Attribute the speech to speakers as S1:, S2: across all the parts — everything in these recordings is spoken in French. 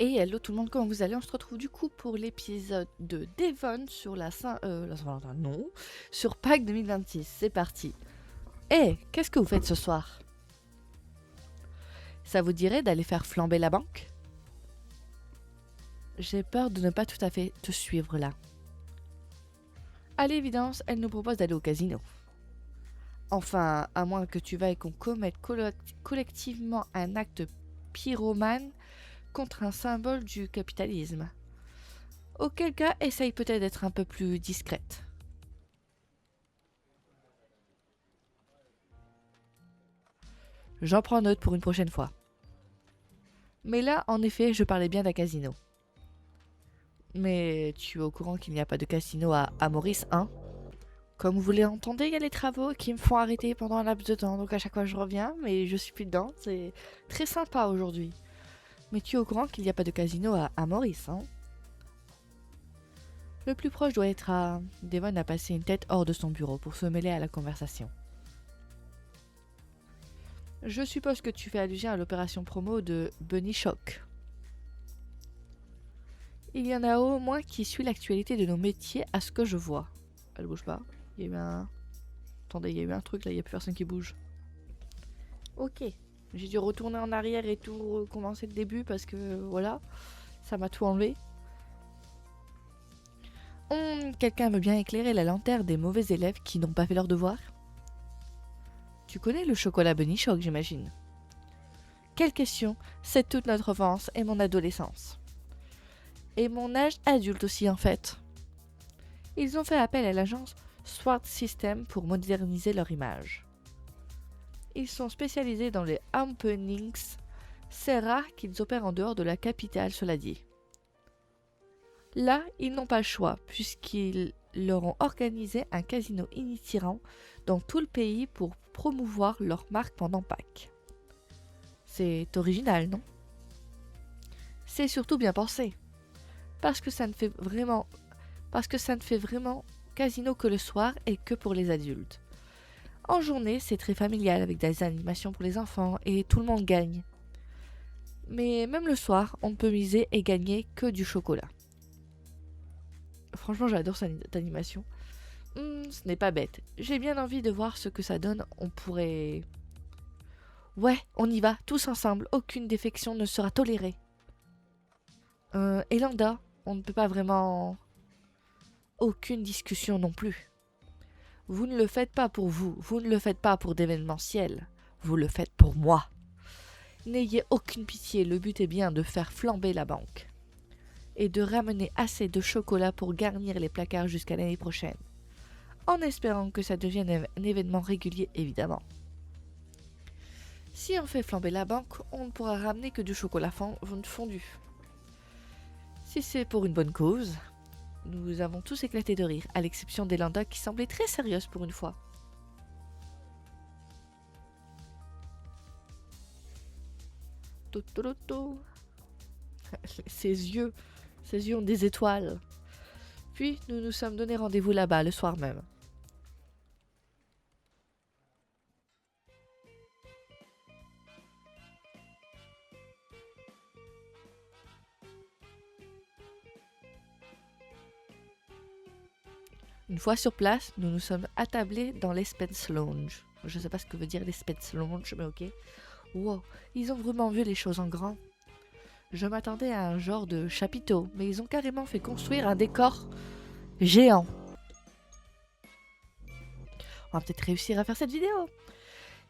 S1: Et hello tout le monde, comment vous allez? On se retrouve du coup pour l'épisode de Devon sur la Saint-Valentin, non, sur Pâques 2026. C'est parti. Qu'est-ce que vous faites ce soir? Ça vous dirait d'aller faire flamber la banque? J'ai peur de ne pas tout à fait te suivre là. À l'évidence, elle nous propose d'aller au casino. Enfin, à moins que tu veuilles qu'on commette collectivement un acte pyromane contre un symbole du capitalisme. Auquel cas, essaye peut-être d'être un peu plus discrète. J'en prends note pour une prochaine fois. Mais là, en effet, je parlais bien d'un casino. Mais tu es au courant qu'il n'y a pas de casino à Maurice, hein? Comme vous l'entendez, il y a les travaux qui me font arrêter pendant un laps de temps, donc à chaque fois je reviens, mais je suis plus dedans. C'est très sympa aujourd'hui. Mais tu es au courant qu'il n'y a pas de casino à Maurice, hein? Le plus proche doit être à... Devon a passé une tête hors de son bureau pour se mêler à la conversation. Je suppose que tu fais allusion à l'opération promo de Bunny Shock. Il y en a au moins qui suit l'actualité de nos métiers à ce que je vois. Elle bouge pas. Il y a eu un... Attendez, il y a eu un truc là, il n'y a plus personne qui bouge. Ok. J'ai dû retourner en arrière et tout recommencer le début parce que voilà, ça m'a tout enlevé. Quelqu'un veut bien éclairer la lanterne des mauvais élèves qui n'ont pas fait leur devoir? Tu connais le chocolat Bunny Shock, j'imagine. Quelle question, c'est toute notre enfance et mon adolescence. Et mon âge adulte aussi en fait. Ils ont fait appel à l'agence Sword System pour moderniser leur image. Ils sont spécialisés dans les happenings. C'est rare qu'ils opèrent en dehors de la capitale, cela dit. Là, ils n'ont pas le choix, puisqu'ils leur ont organisé un casino itinérant dans tout le pays pour promouvoir leur marque pendant Pâques. C'est original, non? C'est surtout bien pensé. Parce que ça ne fait vraiment casino que le soir et que pour les adultes. En journée, c'est très familial avec des animations pour les enfants et tout le monde gagne. Mais même le soir, on ne peut miser et gagner que du chocolat. Franchement, j'adore cette animation. Ce n'est pas bête. J'ai bien envie de voir ce que ça donne. On pourrait... Ouais, on y va, tous ensemble. Aucune défection ne sera tolérée. Elanda, on ne peut pas vraiment... Aucune discussion non plus. Vous ne le faites pas pour vous, vous ne le faites pas pour d'événementiel, vous le faites pour moi. N'ayez aucune pitié, le but est bien de faire flamber la banque. Et de ramener assez de chocolat pour garnir les placards jusqu'à l'année prochaine. En espérant que ça devienne un événement régulier, évidemment. Si on fait flamber la banque, on ne pourra ramener que du chocolat fondu. Si c'est pour une bonne cause, nous avons tous éclaté de rire, à l'exception d'Elanda qui semblait très sérieuse pour une fois. Totoroto. Ses yeux ont des étoiles. Puis nous nous sommes donné rendez-vous là-bas le soir même. Une fois sur place, nous nous sommes attablés dans l'Espence Lounge. Je sais pas ce que veut dire l'Espence Lounge, mais ok. Wow, ils ont vraiment vu les choses en grand. Je m'attendais à un genre de chapiteau, mais ils ont carrément fait construire un décor géant. On va peut-être réussir à faire cette vidéo.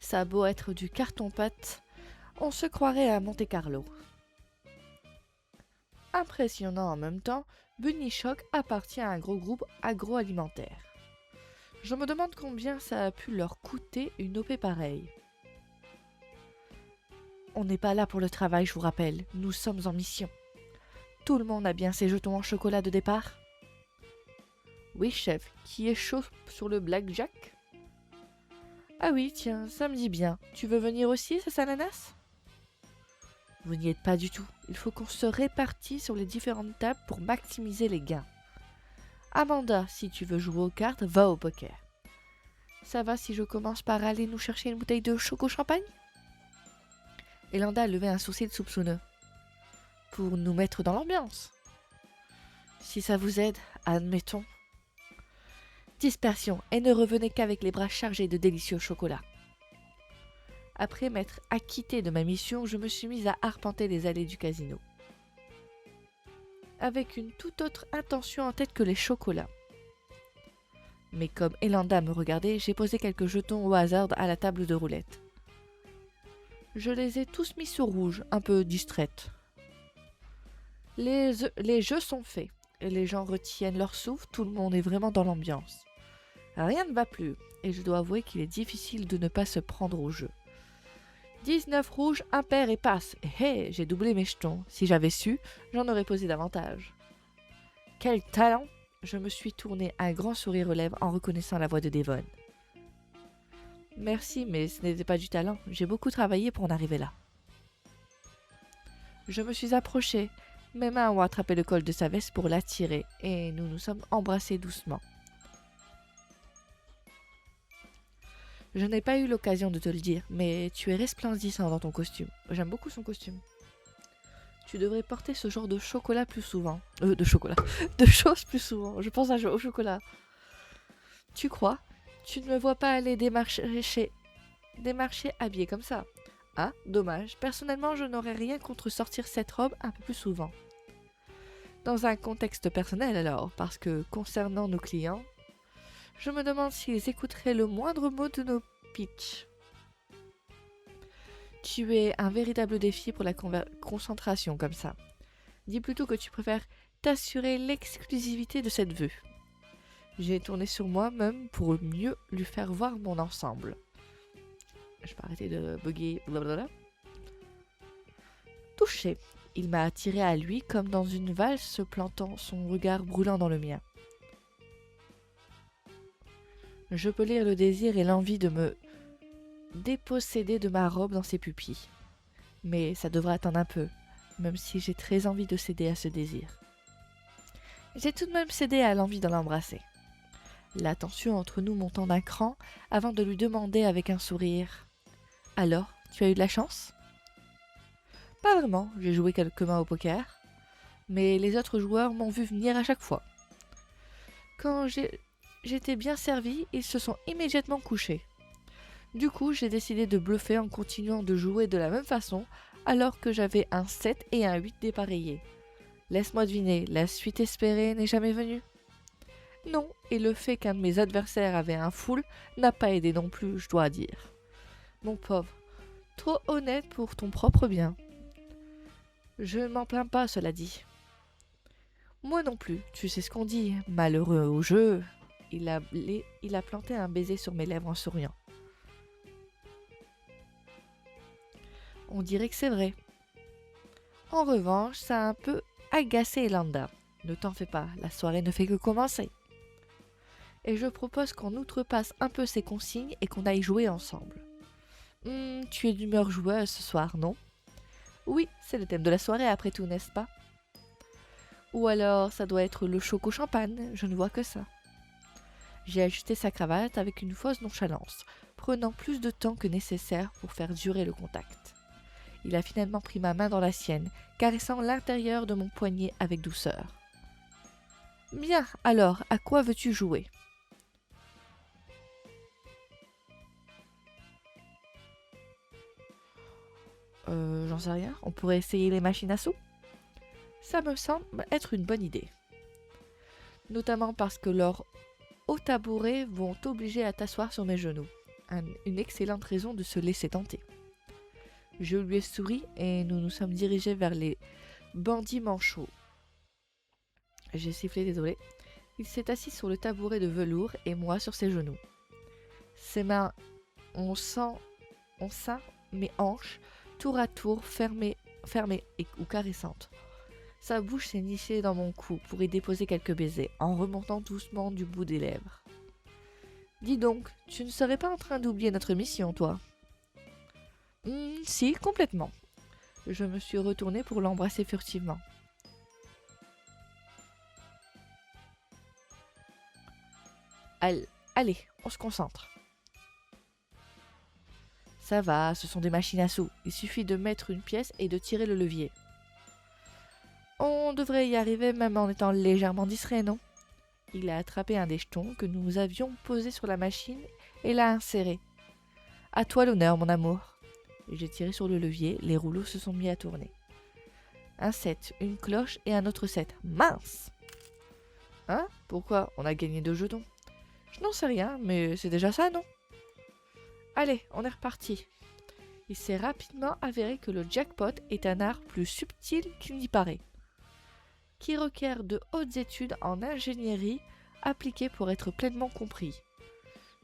S1: Ça a beau être du carton-pâte, on se croirait à Monte-Carlo. Impressionnant en même temps, Bunny Shock appartient à un gros groupe agroalimentaire. Je me demande combien ça a pu leur coûter une OP pareille. On n'est pas là pour le travail, je vous rappelle, nous sommes en mission. Tout le monde a bien ses jetons en chocolat de départ? Oui, chef, qui est chaud sur le blackjack? Ah oui, tiens, ça me dit bien. Tu veux venir aussi, ça ananas? Vous n'y êtes pas du tout. Il faut qu'on se répartisse sur les différentes tables pour maximiser les gains. Amanda, si tu veux jouer aux cartes, va au poker. Ça va si je commence par aller nous chercher une bouteille de choco champagne? Elanda a levé un sourcil soupçonneux. pour nous mettre dans l'ambiance. Si ça vous aide, admettons. Dispersion, et ne revenez qu'avec les bras chargés de délicieux chocolat. Après m'être acquittée de ma mission, je me suis mise à arpenter les allées du casino. Avec une toute autre intention en tête que les chocolats. Mais comme Elanda me regardait, j'ai posé quelques jetons au hasard à la table de roulette. Je les ai tous mis sur rouge, un peu distraite. Les jeux sont faits, et les gens retiennent leur souffle, tout le monde est vraiment dans l'ambiance. Rien ne va plus, et je dois avouer qu'il est difficile de ne pas se prendre au jeu. 19 rouges, impair et passe. Hé, j'ai doublé mes jetons. Si j'avais su, j'en aurais posé davantage. Quel talent! Je me suis tournée un grand sourire aux lèvres en reconnaissant la voix de Devon. Merci, mais ce n'était pas du talent. J'ai beaucoup travaillé pour en arriver là. Je me suis approchée. Mes mains ont attrapé le col de sa veste pour l'attirer, et nous nous sommes embrassés doucement. Je n'ai pas eu l'occasion de te le dire, mais tu es resplendissant dans ton costume. J'aime beaucoup son costume. Tu devrais porter ce genre de chocolat plus souvent. De chocolat. De choses plus souvent. Je pense au chocolat. Tu crois? Tu ne me vois pas aller démarcher habillée comme ça. Ah, dommage. Personnellement, je n'aurais rien contre sortir cette robe un peu plus souvent. Dans un contexte personnel alors, parce que concernant nos clients, je me demande s'ils écouteraient le moindre mot de nos pitchs. Tu es un véritable défi pour la concentration comme ça. Dis plutôt que tu préfères t'assurer l'exclusivité de cette vue. J'ai tourné sur moi-même pour mieux lui faire voir mon ensemble. Je vais arrêter de bugger, blablabla. Touché, il m'a attiré à lui comme dans une valse, plantant son regard brûlant dans le mien. Je peux lire le désir et l'envie de me déposséder de ma robe dans ses pupilles. Mais ça devra attendre un peu, même si j'ai très envie de céder à ce désir. J'ai tout de même cédé à l'envie de l'embrasser. La tension entre nous montant d'un cran avant de lui demander avec un sourire « Alors, tu as eu de la chance ?» Pas vraiment, j'ai joué quelques mains au poker, mais les autres joueurs m'ont vu venir à chaque fois. Quand j'étais bien servi, ils se sont immédiatement couchés. Du coup, j'ai décidé de bluffer en continuant de jouer de la même façon alors que j'avais un 7 et un 8 dépareillés. Laisse-moi deviner, la suite espérée n'est jamais venue? Non, et le fait qu'un de mes adversaires avait un full n'a pas aidé non plus, je dois dire. Mon pauvre, trop honnête pour ton propre bien. Je ne m'en plains pas, cela dit. Moi non plus, tu sais ce qu'on dit, malheureux au jeu. Il a planté un baiser sur mes lèvres en souriant. On dirait que c'est vrai. En revanche, ça a un peu agacé Elanda. Ne t'en fais pas, la soirée ne fait que commencer. Et je propose qu'on outrepasse un peu ces consignes et qu'on aille jouer ensemble. Tu es d'humeur joueuse ce soir, non? Oui, c'est le thème de la soirée après tout, n'est-ce pas? Ou alors ça doit être le choco champagne, je ne vois que ça. J'ai ajusté sa cravate avec une fausse nonchalance, prenant plus de temps que nécessaire pour faire durer le contact. Il a finalement pris ma main dans la sienne, caressant l'intérieur de mon poignet avec douceur. Bien, alors, à quoi veux-tu jouer? J'en sais rien, on pourrait essayer les machines à sous? Ça me semble être une bonne idée. Notamment parce que leurs hauts tabourets vont t'obliger à t'asseoir sur mes genoux. Une excellente raison de se laisser tenter. Je lui ai souri et nous nous sommes dirigés vers les bandits manchots. J'ai sifflé, désolé. Il s'est assis sur le tabouret de velours et moi sur ses genoux. Ses mains ont ceint mes hanches, tour à tour, fermées ou caressantes. Sa bouche s'est nichée dans mon cou pour y déposer quelques baisers, en remontant doucement du bout des lèvres. Dis donc, tu ne serais pas en train d'oublier notre mission, toi? Si, complètement. Je me suis retournée pour l'embrasser furtivement. Allez, on se concentre. Ça va, ce sont des machines à sous. Il suffit de mettre une pièce et de tirer le levier. devrait y arriver même en étant légèrement distrait, non? Il a attrapé un des jetons que nous avions posé sur la machine et l'a inséré. À toi l'honneur, mon amour. J'ai tiré sur le levier, les rouleaux se sont mis à tourner. Un 7, une cloche et un autre 7. Mince! Hein? Pourquoi? On a gagné 2 jetons. Je n'en sais rien, mais c'est déjà ça, non? Allez, on est reparti. Il s'est rapidement avéré que le jackpot est un art plus subtil qu'il n'y paraît, qui requiert de hautes études en ingénierie appliquées pour être pleinement compris.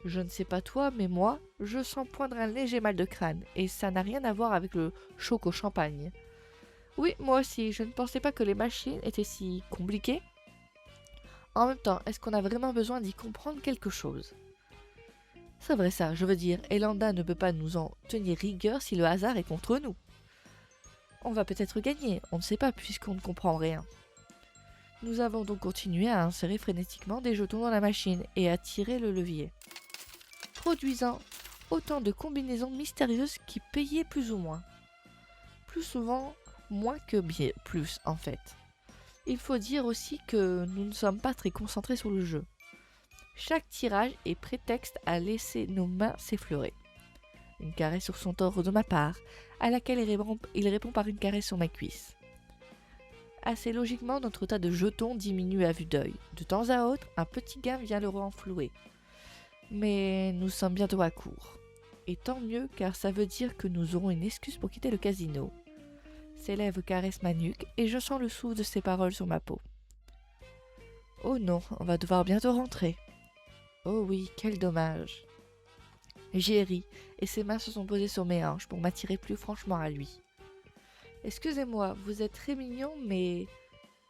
S1: Je ne sais pas toi, mais moi, je sens poindre un léger mal de crâne, et ça n'a rien à voir avec le choc au champagne. Oui, moi aussi, je ne pensais pas que les machines étaient si compliquées. En même temps, est-ce qu'on a vraiment besoin d'y comprendre quelque chose? C'est vrai ça, je veux dire, Elanda ne peut pas nous en tenir rigueur si le hasard est contre nous. On va peut-être gagner, on ne sait pas puisqu'on ne comprend rien. Nous avons donc continué à insérer frénétiquement des jetons dans la machine et à tirer le levier, produisant autant de combinaisons mystérieuses qui payaient plus ou moins. Plus souvent, moins que bien plus en fait. Il faut dire aussi que nous ne sommes pas très concentrés sur le jeu. Chaque tirage est prétexte à laisser nos mains s'effleurer. Une caresse sur son torse de ma part, à laquelle il répond par une caresse sur ma cuisse. Assez logiquement, notre tas de jetons diminue à vue d'œil. De temps à autre, un petit gain vient le renflouer. Mais nous sommes bientôt à court. Et tant mieux, car ça veut dire que nous aurons une excuse pour quitter le casino. Ses lèvres caressent ma nuque et je sens le souffle de ses paroles sur ma peau. Oh non, on va devoir bientôt rentrer. Oh oui, quel dommage. J'ai ri et ses mains se sont posées sur mes hanches pour m'attirer plus franchement à lui. Excusez-moi, vous êtes très mignon, mais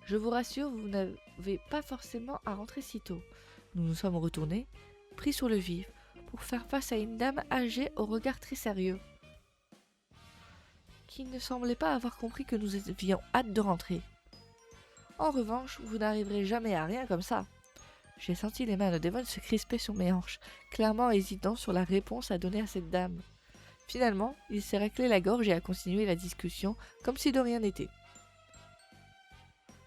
S1: je vous rassure, vous n'avez pas forcément à rentrer si tôt. Nous nous sommes retournés, pris sur le vif, pour faire face à une dame âgée au regard très sérieux, qui ne semblait pas avoir compris que nous avions hâte de rentrer. En revanche, vous n'arriverez jamais à rien comme ça. J'ai senti les mains de Devon se crisper sur mes hanches, clairement hésitant sur la réponse à donner à cette dame. Finalement, il s'est raclé la gorge et a continué la discussion comme si de rien n'était.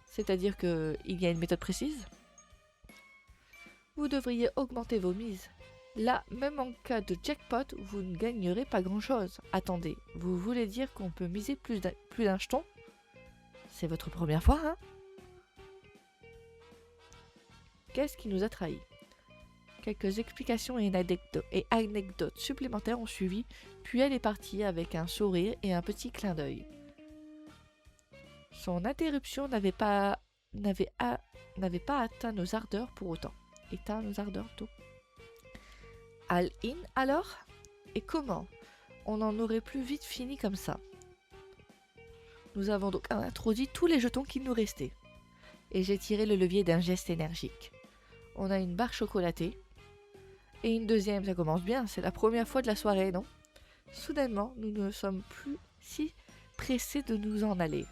S1: C'est-à-dire qu'il y a une méthode précise? Vous devriez augmenter vos mises. Là, même en cas de jackpot, vous ne gagnerez pas grand-chose. Attendez, vous voulez dire qu'on peut miser plus d'un jeton? C'est votre première fois, hein? Qu'est-ce qui nous a trahis? Quelques explications et anecdotes supplémentaires ont suivi, puis elle est partie avec un sourire et un petit clin d'œil. Son interruption n'avait pas atteint nos ardeurs pour autant. Éteint nos ardeurs tôt. All-in alors? Et comment? On en aurait plus vite fini comme ça. Nous avons donc introduit tous les jetons qui nous restaient. Et j'ai tiré le levier d'un geste énergique. On a une barre chocolatée. Et une deuxième, ça commence bien, c'est la première fois de la soirée, non? Soudainement, nous ne sommes plus si pressés de nous en aller.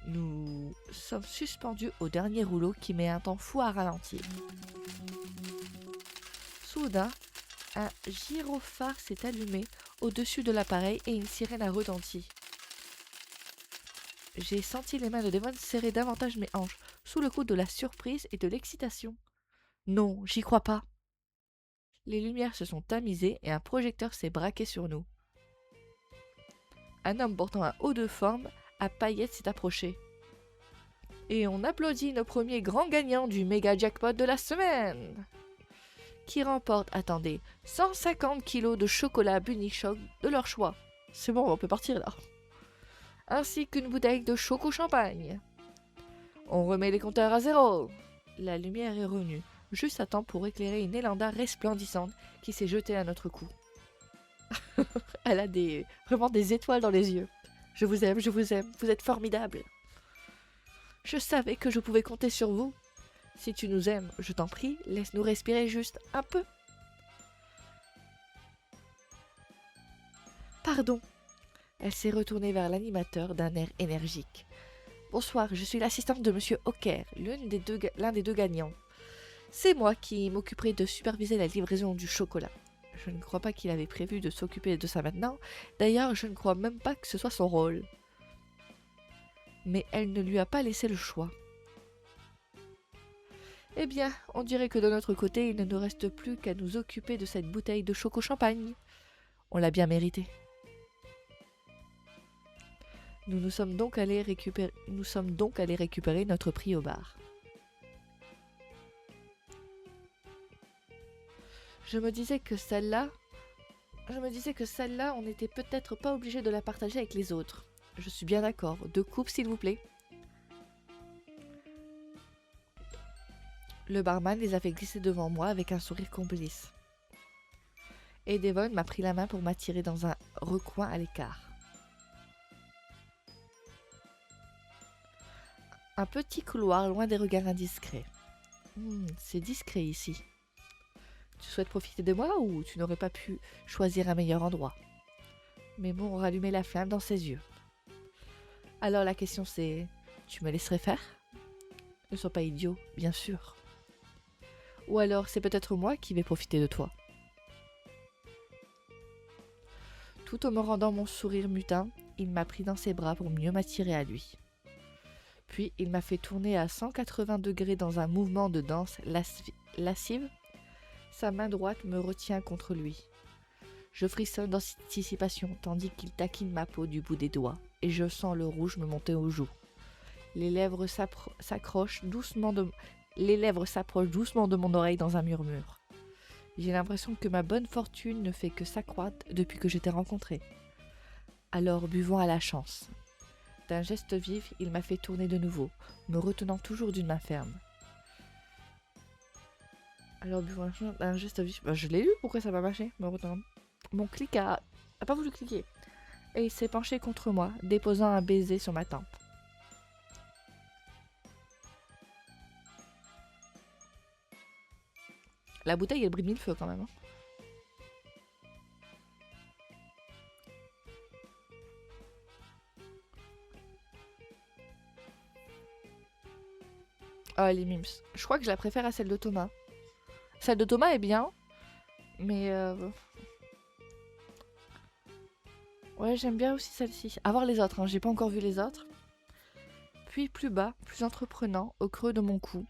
S1: Nous sommes suspendus au dernier rouleau qui met un temps fou à ralentir. Soudain, un gyrophare s'est allumé au-dessus de l'appareil et une sirène a retenti. J'ai senti les mains de Devon serrer davantage mes hanches, sous le coup de la surprise et de l'excitation. Non, j'y crois pas. Les lumières se sont tamisées et un projecteur s'est braqué sur nous. Un homme portant un haut de forme à paillettes s'est approché. Et on applaudit nos premiers grands gagnants du méga jackpot de la semaine, qui remportent, attendez, 150 kilos de chocolat Bunny Choc de leur choix. C'est bon, on peut partir là. Ainsi qu'une bouteille de choco champagne. On remet les compteurs à zéro. La lumière est revenue, juste à temps pour éclairer une Elanda resplendissante qui s'est jetée à notre cou. Elle a vraiment des étoiles dans les yeux. Je vous aime, vous êtes formidables. Je savais que je pouvais compter sur vous. Si tu nous aimes, je t'en prie, laisse-nous respirer juste un peu. Pardon. Elle s'est retournée vers l'animateur d'un air énergique. Bonsoir, je suis l'assistante de Monsieur Hawker, l'un des deux gagnants. C'est moi qui m'occuperai de superviser la livraison du chocolat. Je ne crois pas qu'il avait prévu de s'occuper de ça maintenant. D'ailleurs, je ne crois même pas que ce soit son rôle. Mais elle ne lui a pas laissé le choix. Eh bien, on dirait que de notre côté, il ne nous reste plus qu'à nous occuper de cette bouteille de choco champagne. On l'a bien mérité. Nous sommes donc allés récupérer notre prix au bar. Je me disais que celle-là, on n'était peut-être pas obligé de la partager avec les autres. Je suis bien d'accord. 2 coupes, s'il vous plaît. Le barman les a fait glisser devant moi avec un sourire complice. Et Devon m'a pris la main pour m'attirer dans un recoin à l'écart. Un petit couloir loin des regards indiscrets. C'est discret ici. Tu souhaites profiter de moi ou tu n'aurais pas pu choisir un meilleur endroit? Mes mots ont rallumé la flamme dans ses yeux. Alors la question c'est, tu me laisserais faire? Ne sois pas idiot, bien sûr. Ou alors c'est peut-être moi qui vais profiter de toi. Tout en me rendant mon sourire mutin, il m'a pris dans ses bras pour mieux m'attirer à lui. Puis il m'a fait tourner à 180 degrés dans un mouvement de danse lascive. Sa main droite me retient contre lui. Je frissonne d'anticipation tandis qu'il taquine ma peau du bout des doigts et je sens le rouge me monter aux joues. Les lèvres s'approchent doucement de mon oreille dans un murmure. J'ai l'impression que ma bonne fortune ne fait que s'accroître depuis que je t'ai rencontré. Alors buvons à la chance. D'un geste vif, il m'a fait tourner de nouveau, me retenant toujours d'une main ferme. Alors buvons à la chance, d'un geste vif... je l'ai lu, pourquoi ça va marcher, me retenant. Mon clic a pas voulu cliquer. Et il s'est penché contre moi, déposant un baiser sur ma tempe. La bouteille, elle brille mille feux quand même. Ah, les mims. Je crois que je la préfère à celle de Thomas. Celle de Thomas est bien, mais... ouais, j'aime bien aussi celle-ci. À voir les autres, hein. J'ai pas encore vu les autres. Puis plus bas, plus entreprenant, au creux de mon cou.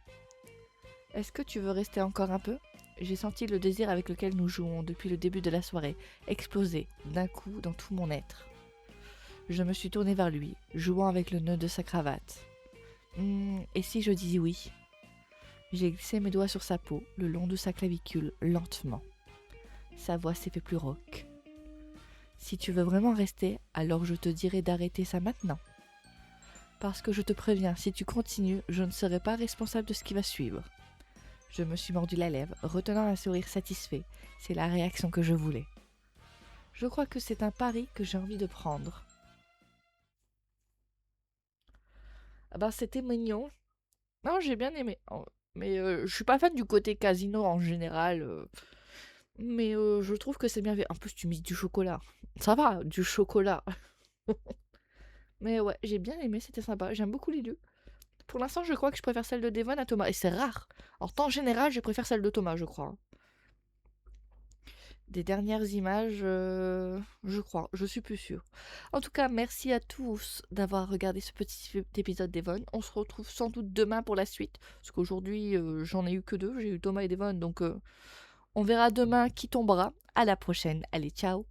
S1: Est-ce que tu veux rester encore un peu? J'ai senti le désir avec lequel nous jouons depuis le début de la soirée exploser d'un coup dans tout mon être. Je me suis tournée vers lui, jouant avec le nœud de sa cravate. Et si je dis oui? J'ai glissé mes doigts sur sa peau, le long de sa clavicule, lentement. Sa voix s'est fait plus rauque. Si tu veux vraiment rester, alors je te dirai d'arrêter ça maintenant. Parce que je te préviens, si tu continues, je ne serai pas responsable de ce qui va suivre. Je me suis mordu la lèvre, retenant un sourire satisfait. C'est la réaction que je voulais. Je crois que c'est un pari que j'ai envie de prendre. Ah ben, c'était mignon. Non, j'ai bien aimé. Mais je suis pas fan du côté casino en général. Mais je trouve que c'est bien fait. En plus, tu mises du chocolat. Ça va, du chocolat. Mais ouais, j'ai bien aimé, c'était sympa. J'aime beaucoup les deux. Pour l'instant, je crois que je préfère celle de Devon à Thomas. Et c'est rare. En temps général, je préfère celle de Thomas, je crois. Des dernières images, je crois, je suis plus sûre. En tout cas, merci à tous d'avoir regardé ce petit épisode d'Evon. On se retrouve sans doute demain pour la suite, parce qu'aujourd'hui, j'en ai eu que 2, j'ai eu Thomas et Devon, donc on verra demain qui tombera. À la prochaine, allez, ciao!